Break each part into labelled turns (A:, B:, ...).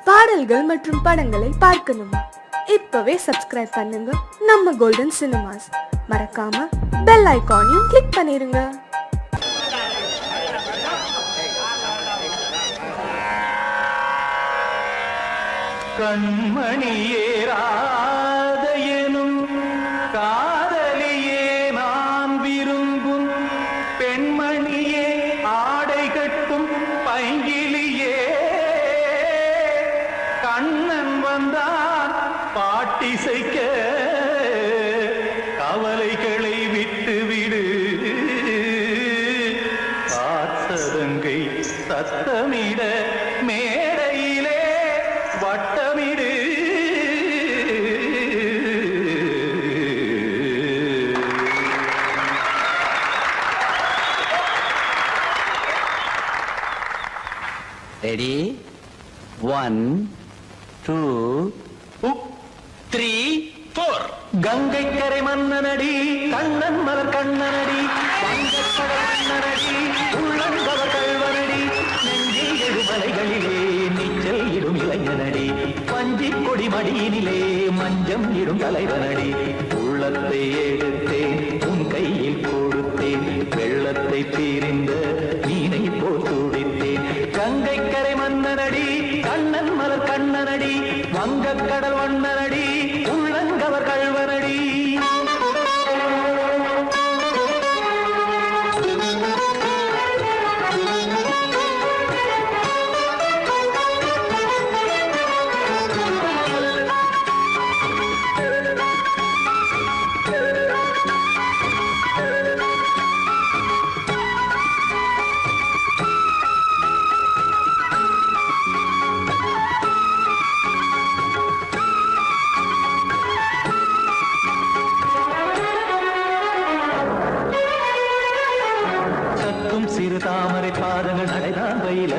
A: பாடல்கள் மற்றும் படங்களை பார்க்கணுமா? இப்பவே சப்ஸ்கிரைப் பண்ணுங்க நம்ம கோல்டன் சினிமாஸ். மறக்காம பெல் ஐகானையும் கிளிக் பண்ணிருங்க.
B: கண்மணியே ராதையனும் காதலியே நான் விரும்பும் பெண்மணியே ஆடை கட்டும் பைங்கிலியே கண்ணன் வந்தான் பாட்டிசைக்க கவலைகளை விட்டுவிடு காத்ததங்கை சத்தமிட மேடையிலே வட்டமிடு.
C: ரெடி 1 2 3 4.
B: கங்கை கரை மன்னனடி கண்ணன் மலர் கண்ணனடி வங்கக்கடல் மன்னனடி உள்ளங்கவ கல்வனடி நெஞ்சில் எழுமலைகளிலே நீச்சல் இடும் இளைஞனடி பஞ்சி கொடி மடியினிலே மஞ்சம் இடும் தலைவனடி உள்ளத்தை எடுத்தேன் உன் கையில் கொடுத்தேன் வெள்ளத்தை தீரிந்த மீனை போல் துடித்தேன். கங்கை கரை மன்னனடி கண்ணன் மலர் கண்ணனடி வங்கக்கடல் வண்ணனடி உள்ளங்கவர் கல்வனடி. சிறு தாமரை பாதங்கள் நடைதான் வயில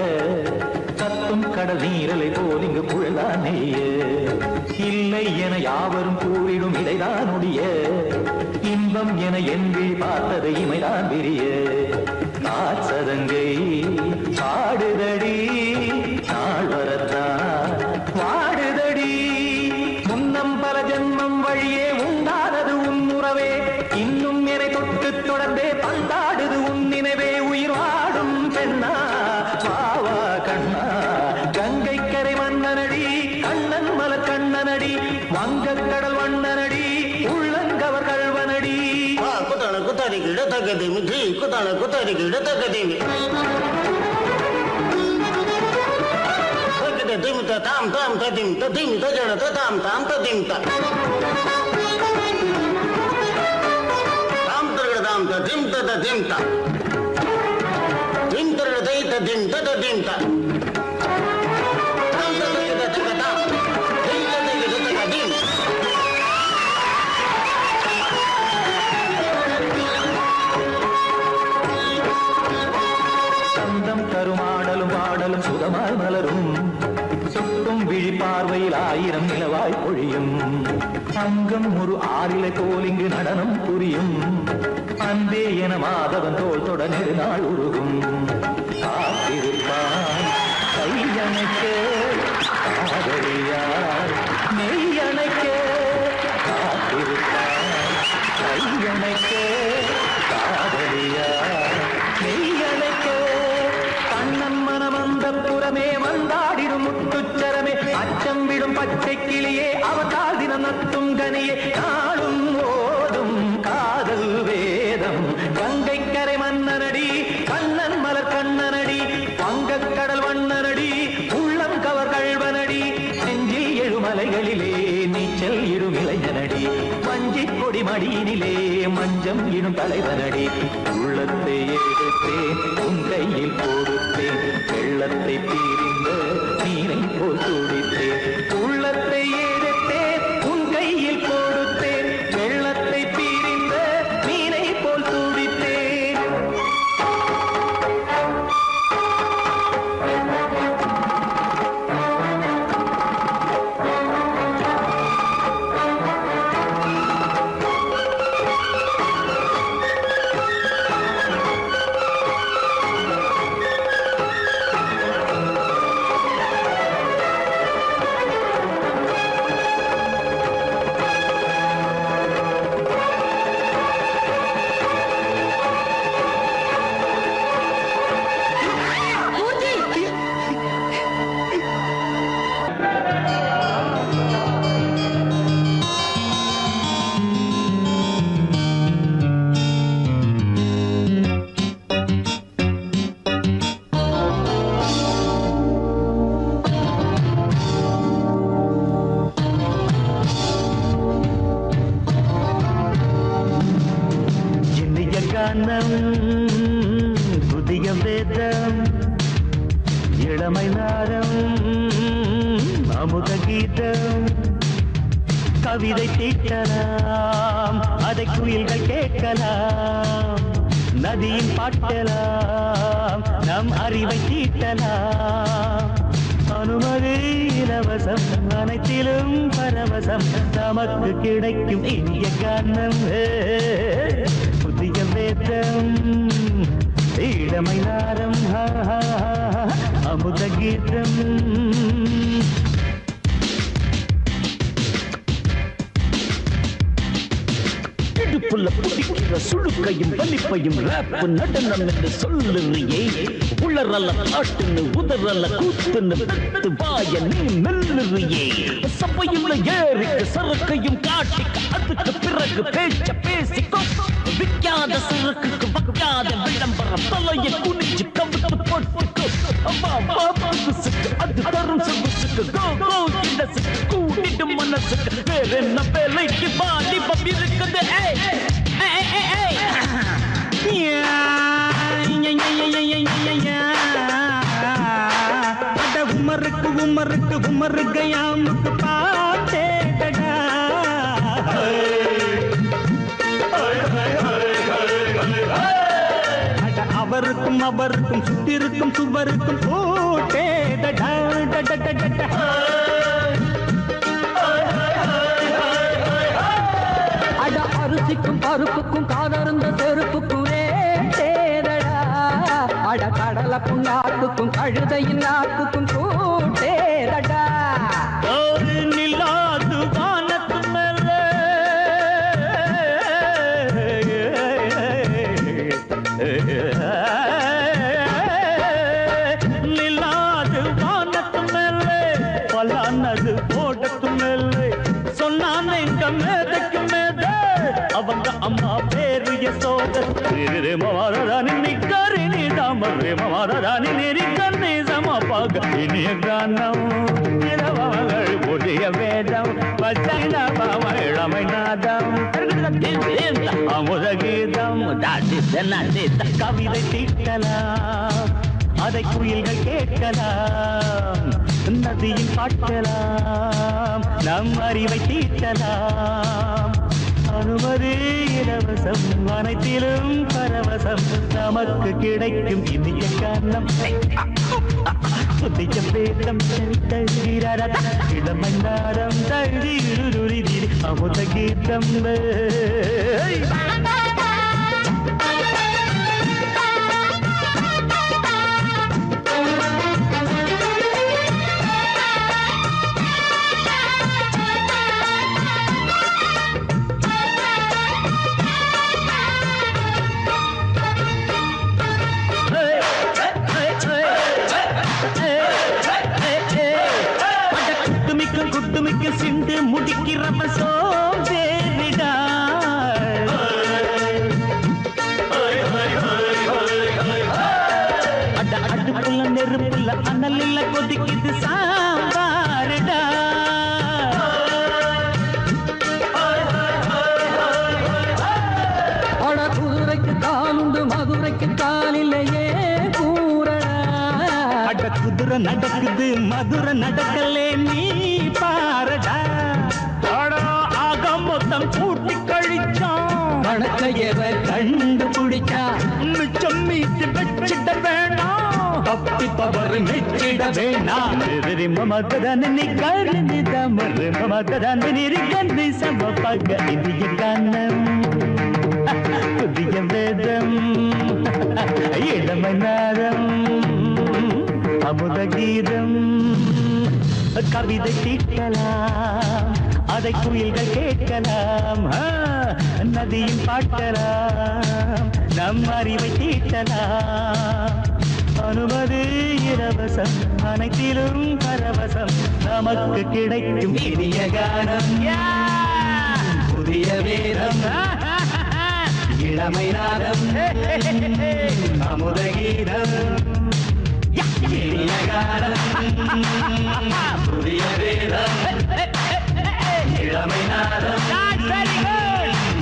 B: கத்தும் கடல் நீரலை போல் இங்கு புழதான் நெய்ய இல்லை என யாவரும் கூறிடும் இடைதான் உடைய இன்பம் என என்பி பார்த்தது இமைதான் விரிய காசதங்கை பாடுதடி நாள் வரத்தான் வாடுதடி முன்னம் பல ஜென்மம் வழியே உண்டானது உன் உறவே இன்னும் என்னை தொட்டு தொடர்ந்தே பந்தாடுது உன் நினைவே உயிர் வாடும் பெண்ணா பாவா கண்ணா கங்கை கரை மன்னனடி கண்ணன் மலர் கண்ணனடி வங்கக்கடல் வண்ணனடி உள்ளங்கவர் கல்வனடி.
D: குத்தான குத்தாரிக்கு இடத்தக்கதேமி ஜி குத்தான குத்தாரிக்கு இடத்தக்கதேமி திமித்த தாம் தாம் ததிம் ததிம் தஜன தாம் தாம் ததிம் தாம் தரகட தாம் ததிம் ததிம் தாம் திம் தரகட தை ததிம் ததிம் தாம் தாம் ததிம் ததிம் தாம் திம் ததிம் ததிம்.
B: சந்தம் கருமாடலும் பாடலும் சுகமாய் மலரும் சுட்டும் விழி பார்வையில் ஆயிரம் நிலவாய் பொழியும் அங்கம் ஒரு ஆறிலை போல் இங்கு நடனம் புரியும் அன்பே என மாதவன் தோல் தொட நெடுநாள் உருகும் காத்திருப்பான் கையணைக்க காதலியார் மெய்யணைக்க காத்திருப்பான் கையணைக்க காதலியார் மெய்யணைக்க கண்ணன் மனமந்த புறமே வந்தாடிடும் முத்துச்சரமே அச்சம் விடும் பச்சை கிளியே அவதால் தினம் நத்தும் கனியே நாளும் ஓதும் காதல் வேதம். கங்கை கரை மன்னனடி கண்ணன் மலர் கண்ணனடி வங்கக்கடல் வண்ணனடி உள்ளம் கவர் கல்வனடி நெஞ்சில் எழுமலைகளிலே நீச்சல் இடும் இளைஞனடி வஞ்சி கொடி மடியினிலே மஞ்சம் இடும் தலைவனடி உள்ளத்தை எடுத்தேன் உன் கையில் கொடுத்தேன் வெள்ளத்தை தீரிந்த நீரை போல் துடித்தேன். உள்ளத்தை எடுத்தேன் உன் கையில் கொடுத்தேன் வெள்ளத்தை தீரிந்த நீரை போல் துடித்தேன். கானம் புதிய வேதம் இளமை நாரம் அமுத கீதம் கவிதை தீட்டலாம் அதை குயில்கள் கேட்கலாம் நதியின் பாட்டலாம் நம் அறிவை தீட்டலாம் அனுமதி இலவசம் அனைத்திலும் பரவசம் நமக்கு கிடைக்கும் இனிய கானம் புதிய வேதம் இளமை நாரம் அமுத கீதம் இடுப்புள்ள புடிக்கிற சுழுக்கையும் வலிப்பையும் ரேப் நடனம் என்று சொல்லுறியே உளறல்ல பாட்டுன்னு உதறல்ல கூத்துன்னு பெத்து வாய நீ மெல்லுறியே சபையுள்ள ஏறிக்கு சரக்கையும் காட்டிக்க அதுக்கு பிறகு பேச்ச பேசிக்கோ விக்காத சரக்குக்கு வக்காத விளம்பரம் தலைய குனிஞ்சு கவுத்து போட்டுக்கோ அம்மா பாபுசுக்கு அது தரும் சொகுசுக்கு கோ கோ கிடசுக்கு கூட்டிட்டு மனசுக்கு வேற என்ன வேலைக்கு வாலிபம் இருக்குது உமருக்கு உமருக்கு உமருக்கு யாமுக்கு பாட்டேடா அவருக்கும் அவருக்கும் சுத்திருக்கும் சுவருக்கும் போட்டேடா
E: அரிசிக்கும் பருப்புக்கும் காதருந்த செருப்புக்கும் தேடடா அட கடலக்கும் நாக்குக்கும் கழுதையின் நாக்குக்கும் கூட்டேடா
B: நில்லாது வானத்து மேல நில்லாது வானத்து மேல பலானது போடத்து மேல சொன்னான் எங்க மேதைக்கு மேத அவங்க அம்மா பேரு யசோத ரே மவாராணி நிக்கரி நீ தாமரே மவாராணி நெறி கண்ணே சமபாக இனிய கானம் இரவங்கள் புதிய வேதம் பச்சைன பாவழமை நாதம் அமுத கீதம் கவிதை தீட்டலாம் அதை குயில்கள் கேட்கலாம் நதியில் பாட்டலாம் நம் அறிவை தீட்டலாம் அனுமதி இலவசம் அனைத்திலும் பரவசம் நமக்கு கிடைக்கும் இனிய காரணம் புதிய வேதம் இளமை நாரம் அமுத கீதம் குட்டுமிக்க சிந்து முடிக்கிறப்ப சோம்பேறிடா அடுப்புல நெருப்புல அனல் இல்ல கொதிக்குது சாம்பாருடா
E: அட குதிரைக்கு காலுண்டு மதுரைக்கு காலில்லையே கூறடா
B: அட குதிரை நடக்குது மதுரை நடக்கலே நீ பாரடா ஆக மொத்தம் கூட்டி கழிச்சான்
E: வணக்கையவ கண்டுபிடிச்சா
B: மிச்சம் மீட்டு வச்சிட வேணாம் தப்பி தவறு மெச்சிட வேணாம் மமதன நீ கருணி தமறு மமதன நீரி கண்டு சமபக இந்திய கானம் புதிய வேதம் இளமை நாரம் அமுத கீதம் கவிதை தீட்டலாம் அதை குயில்கள் கேட்கலாம் நதியில் பாட்டலாம் நம் அறிவை தீட்டலாம் அனுமதி இலவசம் அனைத்திலும் பரவசம் நமக்கு கிடைக்கும் இனிய கானம்
E: புதிய வேதம் இளமை நாதம் அமுத கீதம் இனிய காலம் புதிய வேதம் இளமை நாதம்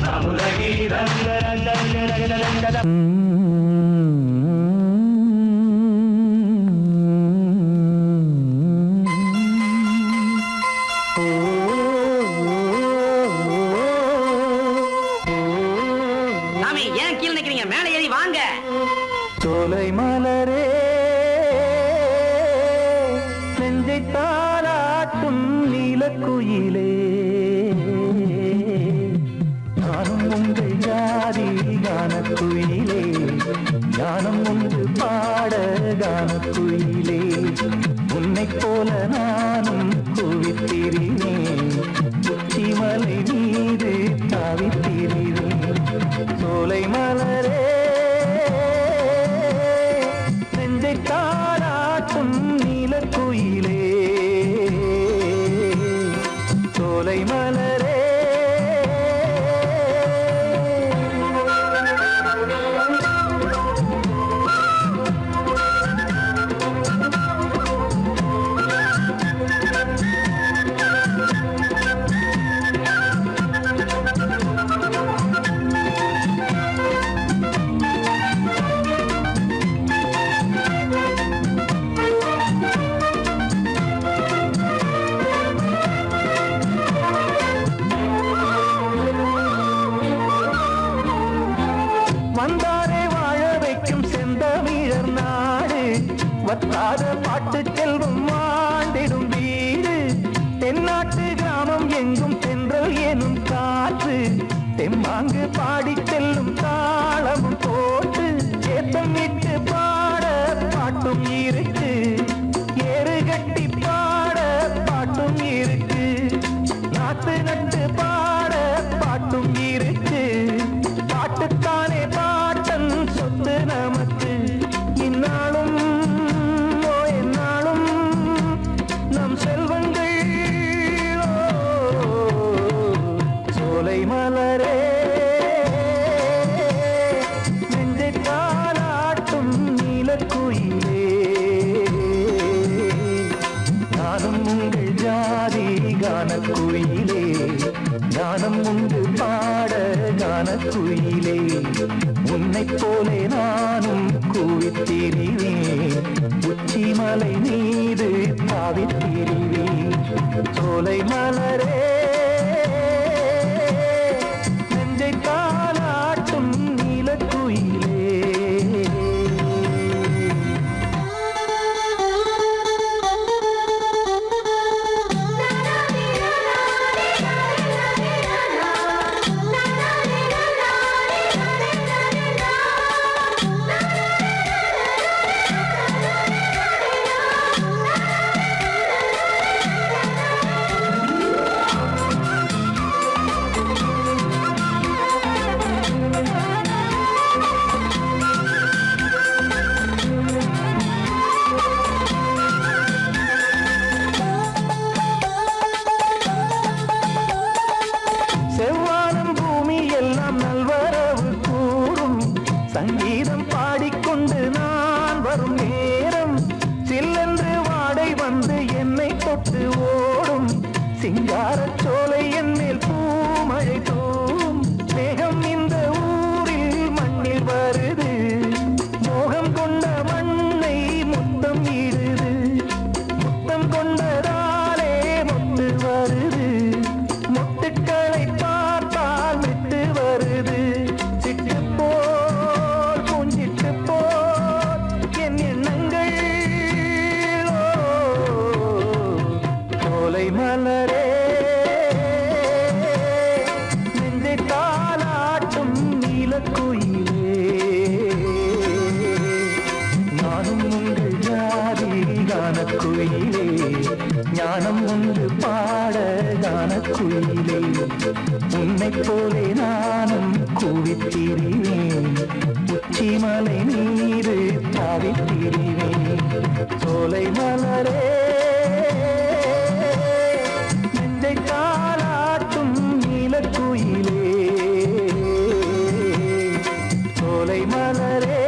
E: அமுத கீதம் சாமி ஏன் கீழே நிக்கிறீங்க? மேலே ஏறி வாங்க.
B: சோலை மலரே நெஞ்சை தாளாட்டும் நீலக்குயிலே நானும் உங்கள் ஜாதி கானக்குயிலே ஞானம் ஒன்று பாட கானக்குயிலே உன்னைப் போல நானும் குவித்திரினேன் உச்சிமலை மீது தாவித்திரினேன் சோலை மலரே நெஞ்சை தாளாட்டும் நீலக்குயிலே சோலை மலரே வந்தாரே வாழ வைக்கும் செந்தமிழர் நாடு வத்தாத பாட்டு செல்வம் வாழ்ந்திடும் வீடு தென்னாட்டு கிராமம் எங்கும் தென்றல் எனும் காற்று தெம்மாங்கு பாடி செல்லும் தாளமும் போட்டு ஏத்தமிட்டு பாட பாட்டும் இருக்கு ஏறு கட்டி பாட பாட்டும் இருக்கு நாட்டு நட்டு பாட பாட்டும் இருக்கு பாட்டுத்தானே பாட்டன் சொத்து நமக்கு இந்நாளும் எந்நாளும் நம் செல்வங்கள் சோலை மலரே நெஞ்சை தாளாட்டும் நீலக்குயிலே நானும் உங்கள் ஜாதி கானக்குயிலே ஞானம் உண்டு பாட கானக்குயிலே உன்னைப் போலே நானும் கூவித்திரிவேன் உச்சிமலை மீது தாவித்திரிவேன் சோலை மலரே நெஞ்சை தாளாட்டும் நீலக்குயிலே செவ்வானம் பூமி எல்லாம் நல்வரவு கூறும் சங்கீதம் பாடிக்கொண்டு நான் வரும் நேரம் சில்லென்று வாடை வந்து என்னை தொட்டு ஓடும் சிங்காரச் சோலை என் மேல் பூமழை தூவும் மேகம் இந்த ஊரில் மண்ணில் வருது மோகம் கொண்ட மண்ணை முத்தம் இடுது முத்தம் கொண்டதாலே முத்து வருது முத்துக்களை பார்த்தால் விட்டு வருது சிட்டு போல் பூஞ்சிட்டு போல் என் எண்ணங்கள் சோலை மலரே நெஞ்சை தாளாட்டும் நீலக்குயிலே நானும் உங்கள் ஜாதி கானக்குயிலே ஞானம் ஒன்று பாட கானக்குயிலே உன்னைப் போலே நானும் கூவித்திரிவேன் உச்சிமலை மீது தாவித்திரிவேன் சோலை மலரே நெஞ்சை தாளாட்டும் நீலக்குயிலே சோலை மலரே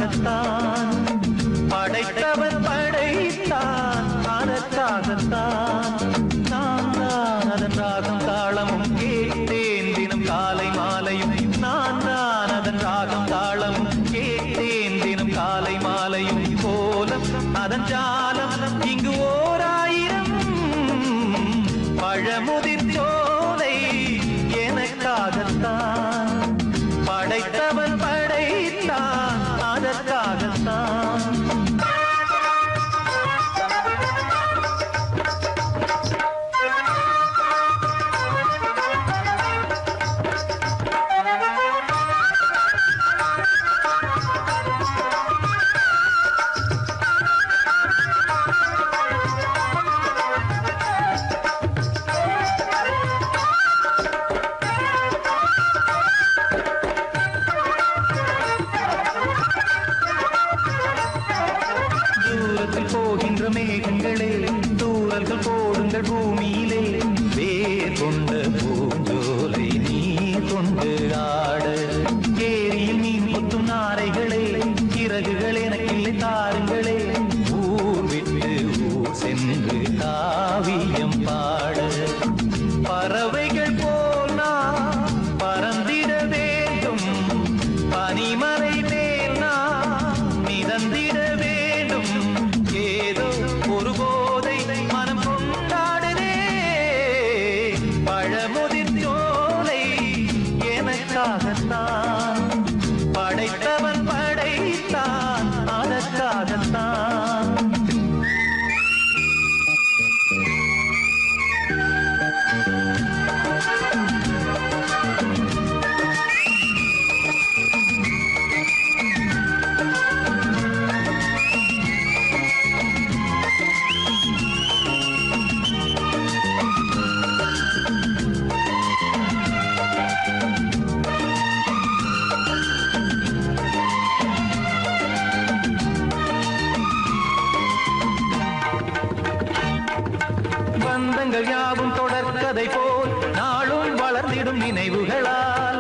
B: எனக்காகத்தான் படைத்தவன் படைத்தான் அதற்காகத்தான் நான் தான் அதன் ராகம் தாளமும் கேட்டேன் தினம் காலை மாலையும் நான் தான் அதன் ராகம் தாளமும் கேட்டேன் தினம் காலை மாலையும் கோலம் அதன் ஜாலம் இங்கு ஓர் ஆயிரம் பழமுதிர் சோலை எனக்காகத்தான் படைத்தவன் படைத்தான் அதற்காகத்தான் போகின்ற மேகங்களே தூரல்கள் போடுங்கள் பூமியிலே வேர் கொண்ட பூஞ்சோலை நீ கொண்டு ஆட ஏரியில் மீன் கொத்தும் நாரைகளே இறகுகள் எனக்கில்லை தாருங்களே ஊர் விட்டு ஊர் சென்று காவியம் பாட பறவைகள் போல் நான் பறந்திட வேண்டும் பனிமலை மேல் நான் மிதந்திட வேண்டும் ஏதோ ஒரு போதை மனம் கொண்டாடுதே பழமுதிர் சோலை எனக்காகத்தான் படைத்தவன் படைத்தான் அதற்காகத்தான் பந்தங்கள் யாவும் தொடர்கதை போல் நாளும் வளர்ந்திடும் நினைவுகளால்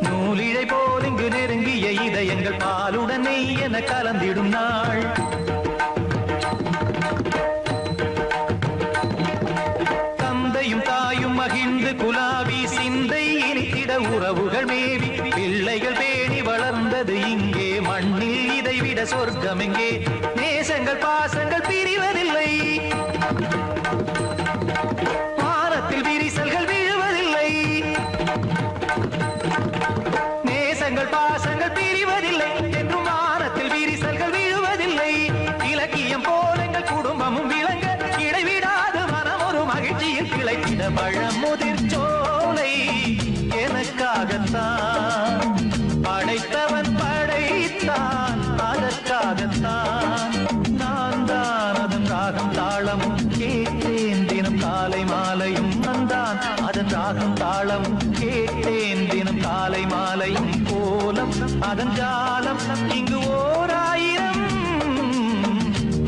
B: நூலிழை போல் இங்கு நெருங்கிய இதயங்கள் பாலுடன் நெய் என கலந்திடும் நாள் தந்தையும் தாயும் மகிழ்ந்து குலாவி சிந்தை இனித்திட உறவுகள் மேவி பிள்ளைகள் பேணி வளர்ந்தது இங்கே மண்ணில் இதைவிட சொர்க்கம் எங்கே நேசங்கள் பாசங்கள் பிரிவதில்லை வானத்தில் விரிசல்கள் விழுவதில்லை நேசங்கள் பாசங்கள் பிரிவதில்லை என்றும் வானத்தில் விரிசல்கள் விழுவதில்லை இலக்கியம் போல எங்கள் குடும்பமும் விளங்க இடைவிடாது மனம் ஒரு மகிழ்ச்சியில் கிளைத்திட பழமுதிர் சோலை எனக்காகத்தான் படைத்தவன் படைத்தான் அதற்காகத்தான் நான் தான் அதன் ராகம் தாளமும் கேட்டேன் தினம் காலை மாலையும் நான் அதன் ராகம் தாளமும் கேட்டேன் தினம் காலை மாலையும் கோலம் அதன் ஜாலம் இங்கு ஓர் ஆயிரம்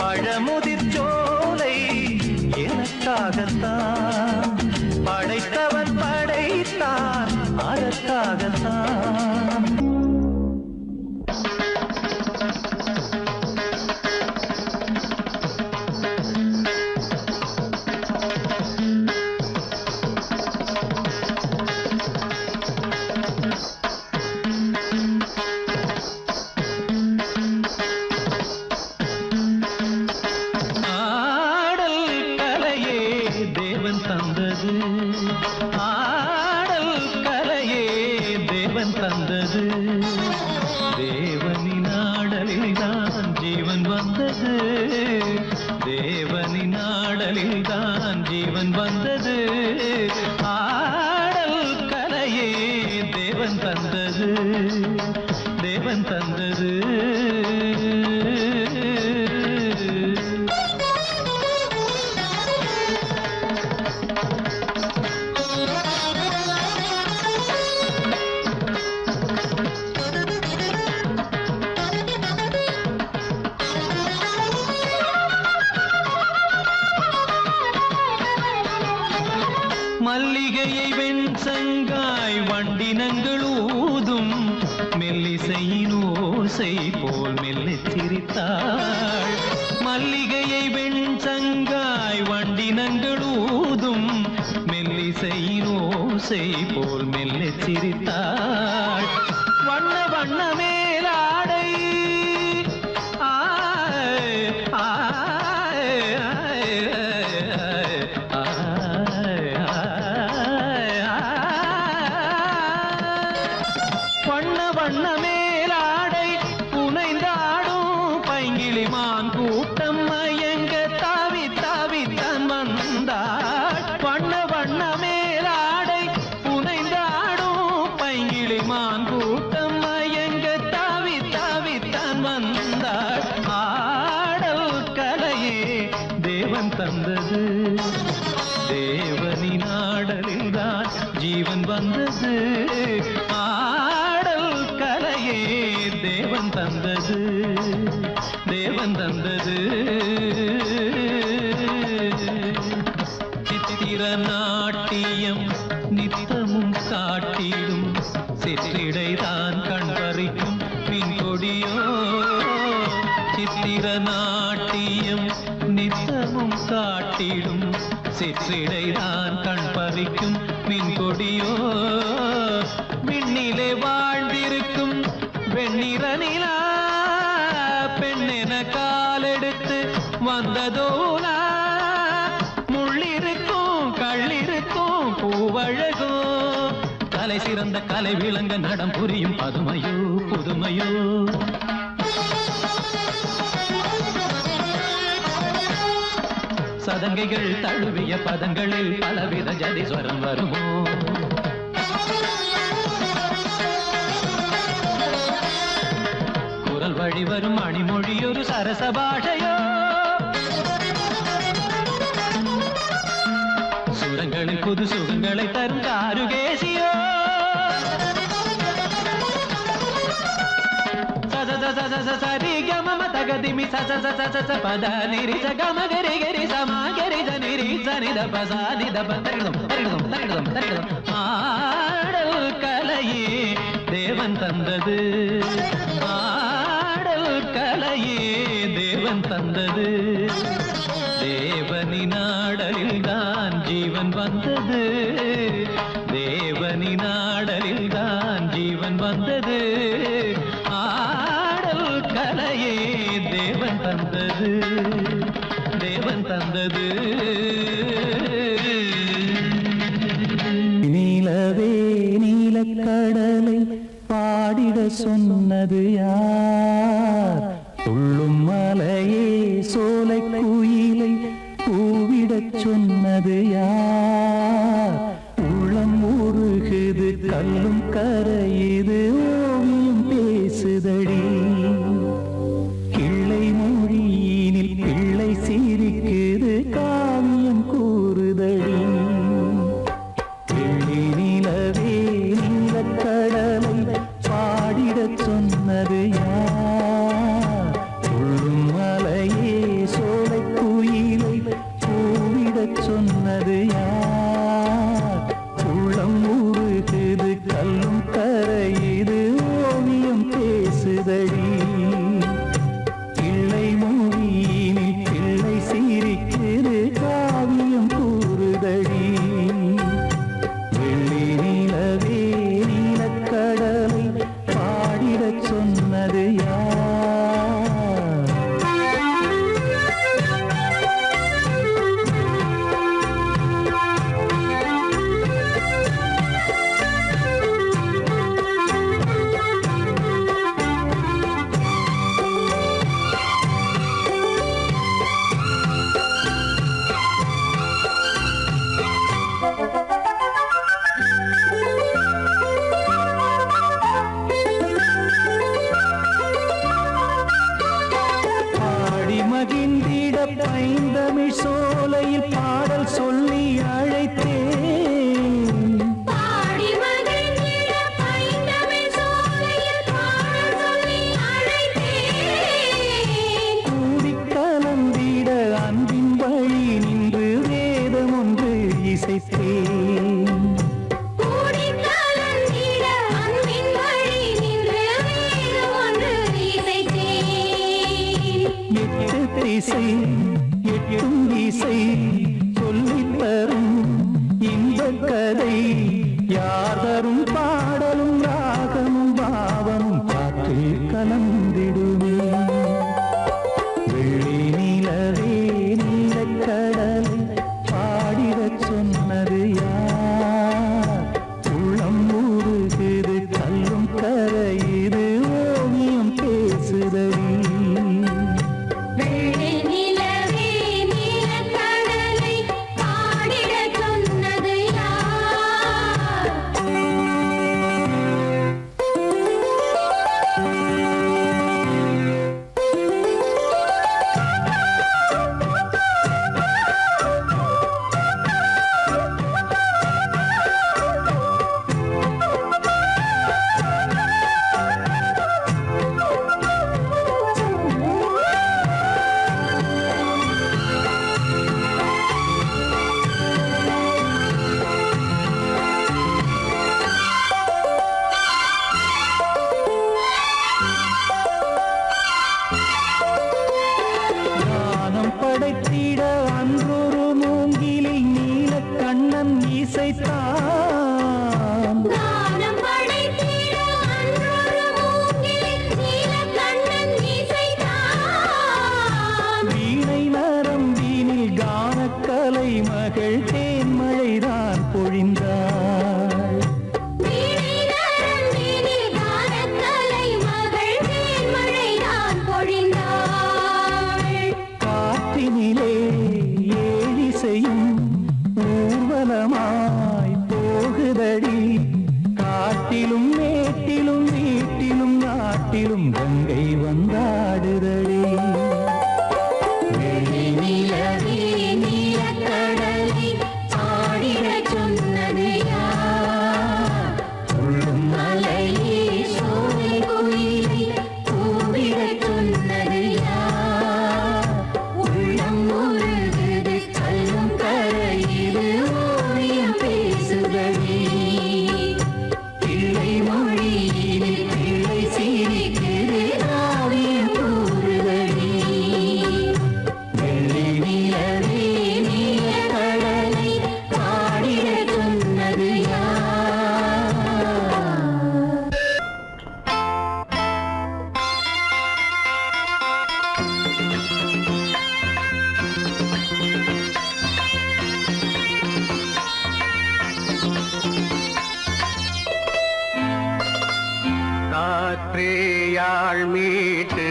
B: பழமுதிர் சோலை எனக்காகத்தான் படைத்தவன் படைத்தான் அதற்காகத்தான் தந்தது ஆடல் கலையே தேவன் தந்தது தேவனின் ஆடலில் தான் ஜீவன் வந்தது தேவனின் ஆடலில் தான் ஜீவன் வந்தது ஆடல் கலையே தேவன் தந்தது தேவன் தந்தது மல்லிகையை வெண்சங்காய் வண்டினங்கள் ஊதும் மெல்லிசையின் ஓசை போல் மெல்லச் சிரித்தாள். மல்லிகையை வெண்சங்காய் வண்டினங்கள் ஊதும் மெல்லிசையின் ஓசை போல் மெல்லச் சிரித்தாள். வண்ண வண்ண மேலாடை வண்ண வண்ண மேலாடை புனைந்தாடும் பைங்கிளிமான் கூட்டம் மயங்க தாவி தாவி தான் வந்தாள். வண்ண வண்ண மேலாடை புனைந்தாடும் பைங்கிளிமான் கூட்டம் மயங்க தாவி தாவி தான் வந்தாள். ஆடல் கலையே தேவன் தந்தது, தேவனின் ஆடலில் தான் ஜீவன் வந்தது. ஆடல் கலையே தேவன் தந்தது, தேவன் தந்தது. சித்திர நாட்டியம் நித்தமும் காட்டிடும் சிற்றிடைதான் கண் பறிக்கும் மின் கொடியோ. சித்திர நாட்டியம் நித்தமும் காட்டிடும் சிற்றிடைதான் கண் பறிக்கும் மின் கொடியோ. விண்ணிலே வாழ்ந்திருக்கும் வெண்ணிற நிலா பெண்ணென காலெடுத்து வந்ததோனா. முள்ளிருக்கும் கள்ளிருக்கும் பூவழகோ, கலை சிறந்த கலை விளங்க நடம் புரியும் பதுமையோ புதுமையோ. சதங்கைகள் தழுவிய பதங்களில் பலவித ஜதிஸ்வரம் வருமோ. குரல் வழி வரும் மணிமொழி ஒரு சரச பாஷையோ. சுரங்களில் புது சுகங்களை தரும் காருகேசியோ. சரி கம தகதிமி சச சச பத நிரி சகம கரி கரி சமா கரி ஜனிரி சனித பசானித பந்தரிடம் தரிடம் தரிடம் தரிடம். ஆடல் கலையே தேவன் தந்தது, ஆடல் கலையே தேவன் தந்தது. தேவனின் ஆடலில் தான் ஜீவன் வந்தது, தேவனின் ஆடலில் தான் ஜீவன் வந்தது. ஆடல் கலையே தேவன் தந்தது, தேவன் தந்தது.
F: நீலவே நீலக்கடலை பாடிட சொன்னது யார்? துள்ளும் மலையே சோலை குயிலை கூவிடச் சொன்னது யார்? உள்ளம் உருகுது கல்லும் கரையுது ஓவியம் பேசுதடி. கிள்ளை மொழியினில் பிள்ளை சிரிக்குது காவியம் கூறுதடி. கிள்ளி நிலவே நீலக்கடலை பாடிடச் சொன்னது யார்? துள்ளும் மலையே சோலை குயிலை கூவிடச் சொன்னது யார்? உள்ளம் உருகுது கல்லும் திசை எட்டும் இசை சொல்லித் தரும் இந்த கதை யார் தரும் பாடலும் ராகமும் பாவமும் காற்றில் கலந்திடுமே வெள்ளி நிலவே நீலக்கடலை பாடிடச் சொன்னது யார் உள்ளம் ஊறுகிறது கல்லும் கரையுது ஓவியம் பேசுதடி படைத்திட அன்றொரு மூங்கிலில் நீல கண்ணன் இசைத்தான் வீணை நரம்பினில் கானக்கலை மகள் தேன்மழைதான் பொழிந்தாள் காற்றினிலே ஏழிசையும் ஊர்வலமாய் போகுதடி காட்டிலும் மேட்டிலும் வீட்டிலும் நாட்டிலும் கங்கை வந்தாடுதடி வெள்ளி நிலவே நீலக்கடலை பாடிடச் சொன்னது யார் துள்ளும் மலையே சோலை குயிலை கூவிடச் சொன்னது யார் உள்ளம் உருகுது கல்லும் கரையுது ஓவியம் பேசுதடி பிள்ளை மொழியினில் பிள்ளை சிரிக்குது ஓவியம் கூறுதடி வெள்ளி நிலவே நீலக்கடலை பாடிடச் சொன்னது யார்
G: காற்றேயாழ் மீட்டு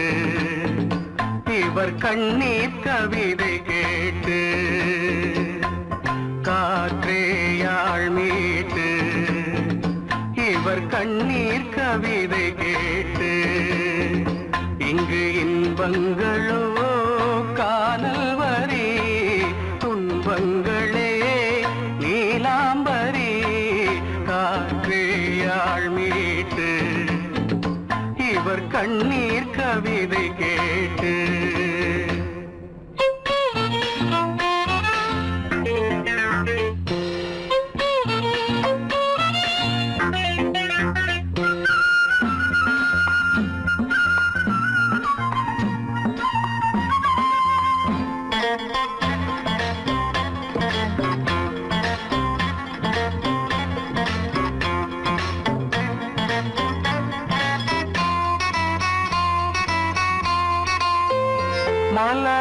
G: இவர் கண்ணீர் கவிதை கேட்டு காற்றேயாழ் மீட்டு இவர் கண்ணீர் கவிதை கேட்டு இங்கு இன்பங்களோ காணல் வரி துன்பங்களே நீலாம்பரி காற்றேயாழ் மீட்டு இவர் கண்ணீர் கவிதை கேட்டு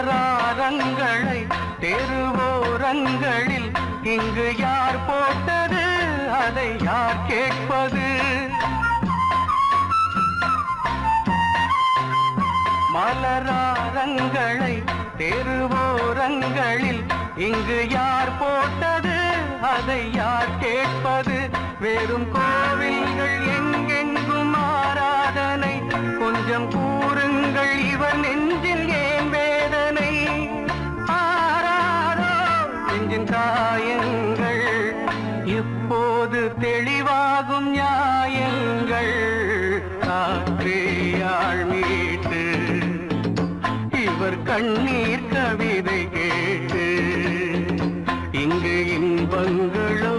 G: மலராரங்களை தெருவோரங்களில் இங்கு யார் போட்டது அதை யார் கேட்பது மலராரங்களை தெருவோரங்களில் இங்கு யார் போட்டது அதை யார் கேட்பது வெறும் கோவில்கள் எங்கெங்கும் ஆராதனை கொஞ்சம் கூறுங்கள் இவர் நெஞ்சில் ஏன் வேதனை ஆராரோ நெஞ்சின் காயங்கள் இப்போது தெளிவாகும் நியாயங்கள் காற்றேயாழ் மீட்டு இவர் கண்ணீர் கவிதை கேட்டு இங்கு இன்பங்களோ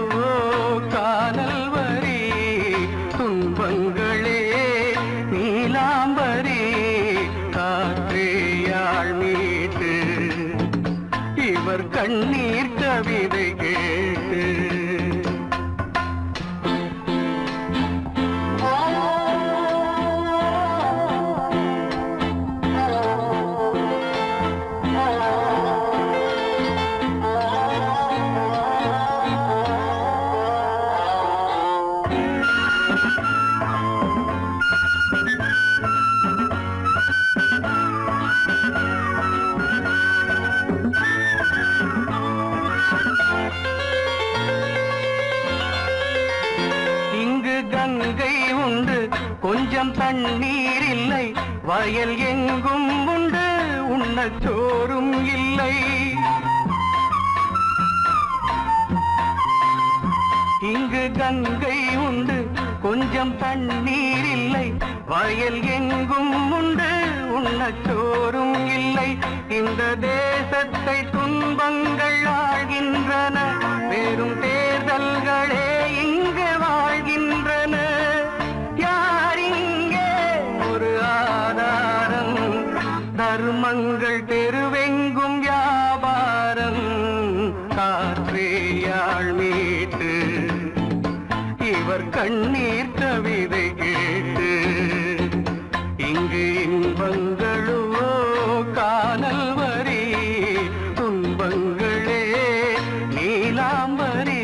G: காணல் வரி துன்பங்களே நீலாம்பரி காற்றேயாழ் மீட்டு கண்ணீர் கவிதை கேட்டு கொஞ்சம் தண்ணீர் இல்லை, வயல் எங்கும் உண்டு, உண்ணச் சோறும் இல்லை. இங்கு கங்கை உண்டு, கொஞ்சம் தண்ணீர் இல்லை, வயல் எங்கும் உண்டு, உண்ணச் சோறும் இல்லை. இந்த தேசத்தை துன்பங்கள் ஆழ்கின்றன, வெறும் தேர்தல்களே இங்கு வாழ்கின்றன. தர்மங்கள் தெருவெங்கும் வியாபாரம், காற்றேயாள் மீட்டு இவர் கண்ணீர் கவிதை கேட்டு. இங்கு இன்பங்களோ காணல் வரி, துன்பங்களே நீலாம்பரி,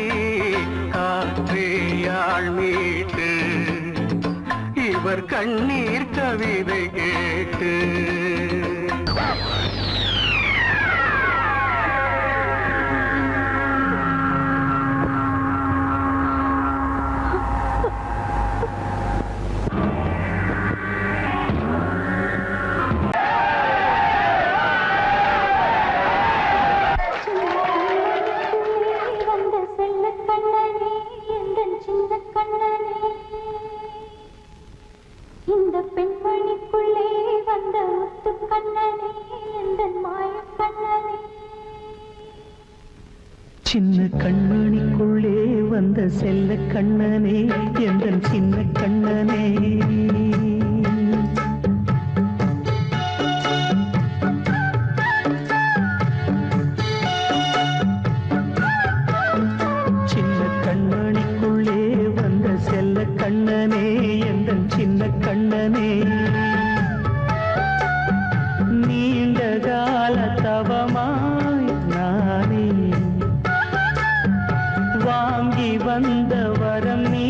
G: காற்றேயாள் மீட்டு இவர் கண்ணீர் கவிதை கேட்டு.
F: இந்த பெண்மணிக்குள்ளே வந்த முத்து கண்ணனே, இந்த மாய கண்ணனே.
B: சின்ன கண்மணிக்குள்ளே வந்த செல்ல கண்ணனே, எந்தன் சின்ன கண்ணனே. சின்ன கண்மணிக்குள்ளே வந்த செல்ல கண்ணனே, எந்தன் சின்ன கண்ணனே. நீண்ட கால தவமாய் நானே வாங்கி வந்த வரம் நீ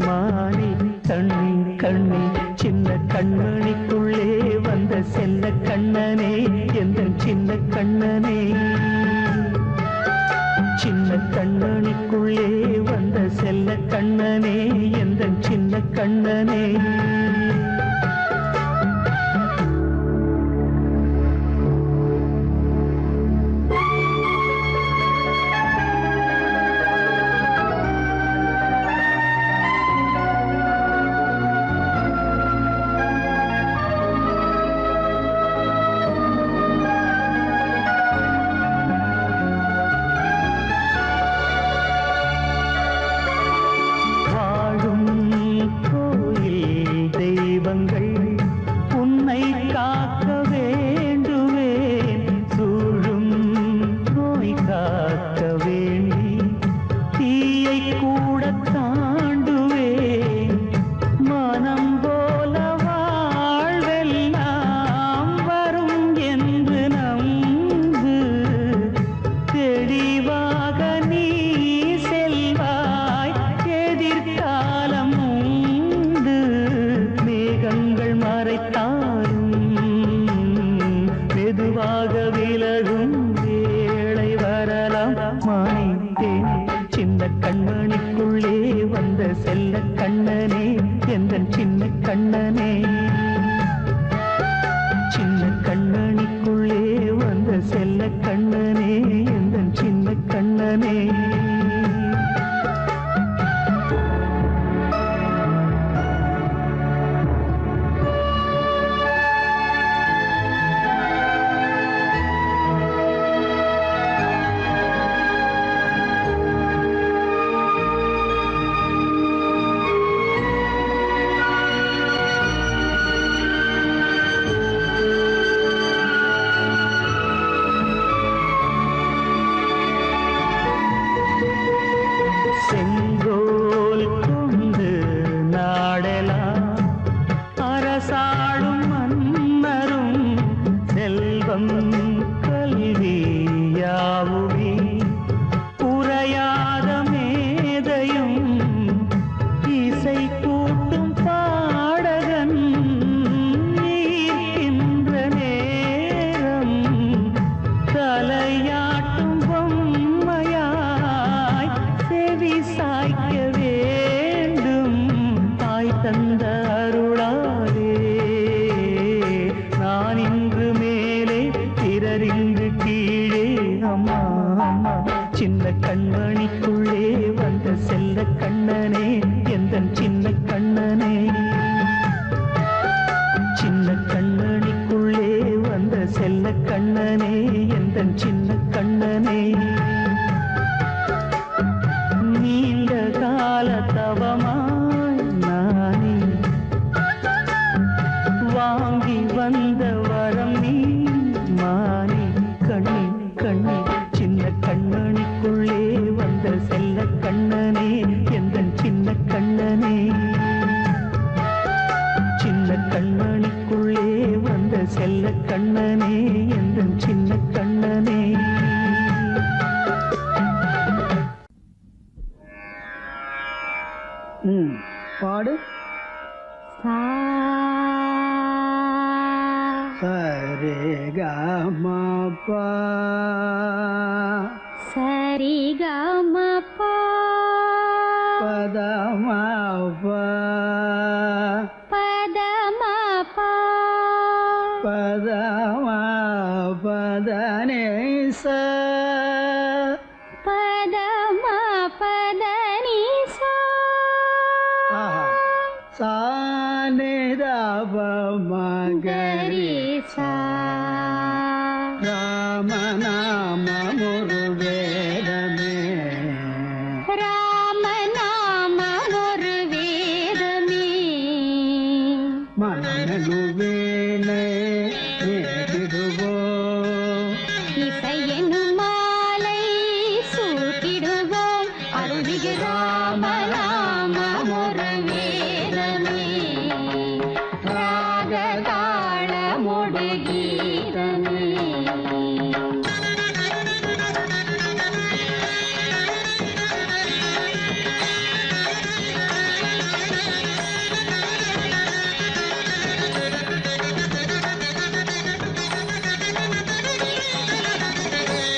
B: மானே. கண்ணி கண்ணி சின்ன கண்மணிக்குள்ளே வந்த செல்ல கண்ணனே, எந்தன் சின்ன கண்ணனே. சின்ன கண்மணிக்குள்ளே வந்த செல்ல கண்ணனே, எந்தன் சின்ன கண்ணனே. உன்னை காக்க வேண்டுவேன், சூழும் நோய் காக்க வேண்டி தீயை கூட தாண்டுவேன். மனம் போல வாழ்வெல்லாம் வரும் என்று நம்பு, தெளிவாக நீ செல்வாய், எதிர்காலம் உண்டு. மேகங்கள் மறைத்தாலும் மெதுவாக விலகும் வேளை வரலாம். மானித்தேன் சின்ன கண்மணிக்குள்ளே வந்த செல்ல கண்ணனே, எந்தன் சின்ன கண்ணனே. சின்ன கண்மணிக்குள்ளே வந்த செல்ல கண்ணனே, எந்தன் சின்ன கண்ணனே.
H: பாடு. சரி கமபா
F: சரி கமபா
H: பதமபா
F: பதமபா
H: பதமபதனேச
F: பதமபதனிசா
H: சானிதப மகரிசா ராம நாம ஒரு வேதமே
F: ராம நாம ஒரு வேதமே
H: மனனு வேணை நேரிடுவோ
F: இசையெனும் மாலை சூட்டிடுவோம் அருள்மிகு ராம நாம ஒரு வேதமே ராக தாளமொடு கீதமே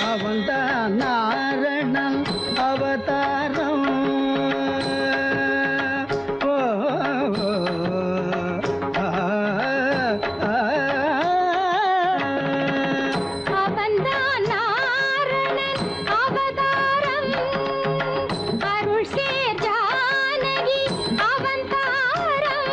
H: அவன்தான் நாரணன் அவதாரம் ஓ, ஆ, ஆ,
F: அவன்தான் நாரணன் அவதாரம் அருள் சேர் ஜானகி அவதாரம்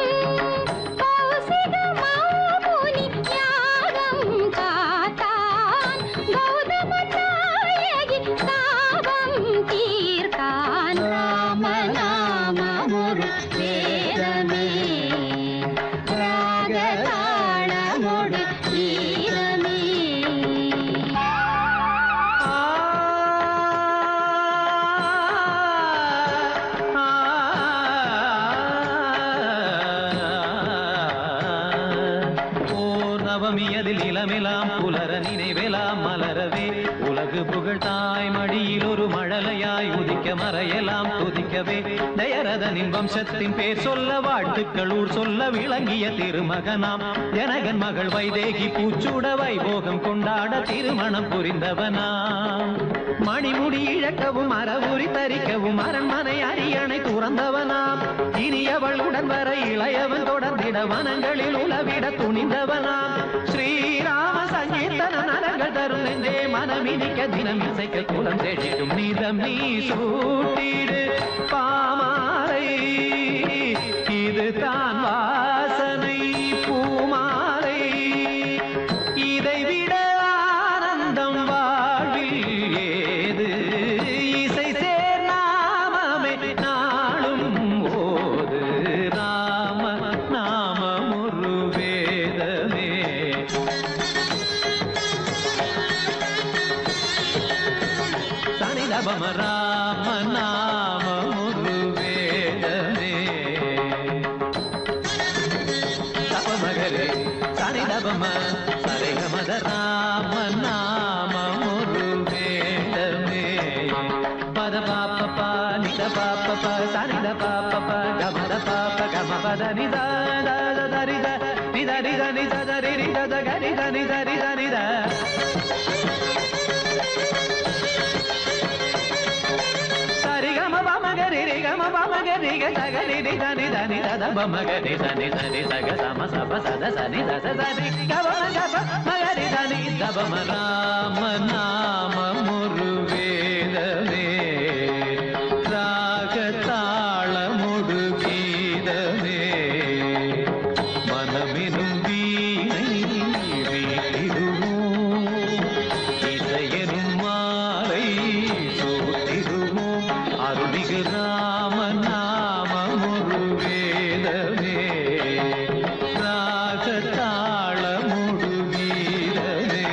F: கௌசிக மாமுனி யாகம் காத்தான் கௌதம நாயகி தாபம் தீர்த்தான் ராம நாம ஒரு வேதமே ராக தாளமொடு கீதமே
B: நவமியதில் இளமெலாம் புலர நினைவெலாம் மலரவே உலகு புகழ் தாய் மடியில் ஒரு மழலையாய் உதிக்க மறையெல்லாம் துதிக்கவே தயரதனின் வம்சத்தின் பேர் சொல்ல வாழ்த்துக்கள் ஊர் சொல்ல விளங்கிய திருமகனாம் ஜனகன் மகள் வைதேகி பூச்சூட வைபோகம் கொண்டாட திருமணம் புரிந்தவனாம் மணிமுடி இழக்கவும் அறவுரி தரிக்கவும் அரண்மனை அரியணை துறந்தவனாம் இனியவள் உடன் வர இளையவன் தொடர்ந்திட வனங்களில் உலவிட துணிந்தவனாம் ஸ்ரீராம சங்கீர்த்தன நலங்கள் தரும் நெஞ்சே மனமினிக்க தினம் இசைக்க குலம் தேடிடும் நீதம் நீ சூட்டிடு பாமாலை இது தான் வாசனை பூமாலை இதை விட ஆனந்தம் வாழ்வில் ஏது இசை சேர் நாமமே நாளும் ஓது ராம நாமம் ஒரு வேதமே தனிலபம ராம நாமம் ஒரு வேதமே தபமகரே தனிலபம சரிகமத ராம நாமம் ஒரு வேதமே பத பாப்ப நித பாப்ப சரித பாப்ப கமத பாப்ப கமபத நித தரித நித நித நித தரி நித கரித நித நித நித சரிகம பமகரி ரிகம பமகரி கசகரி நித நித நித பமகரி சனி சனி சக சம சப சத சனி தச சரி கபம கப மகரி சனி தபம ராம நாம ஒரு வேதமே ராக தாளமொடு கீதமே மனமெனும் வீணை வீட்டிடுவோம் இசையெனும் மாலை சூட்டிடுவோம் அருள்மிகு ராம நாமம் ஒரு வேதமே ராக தாளமொடு கீதமே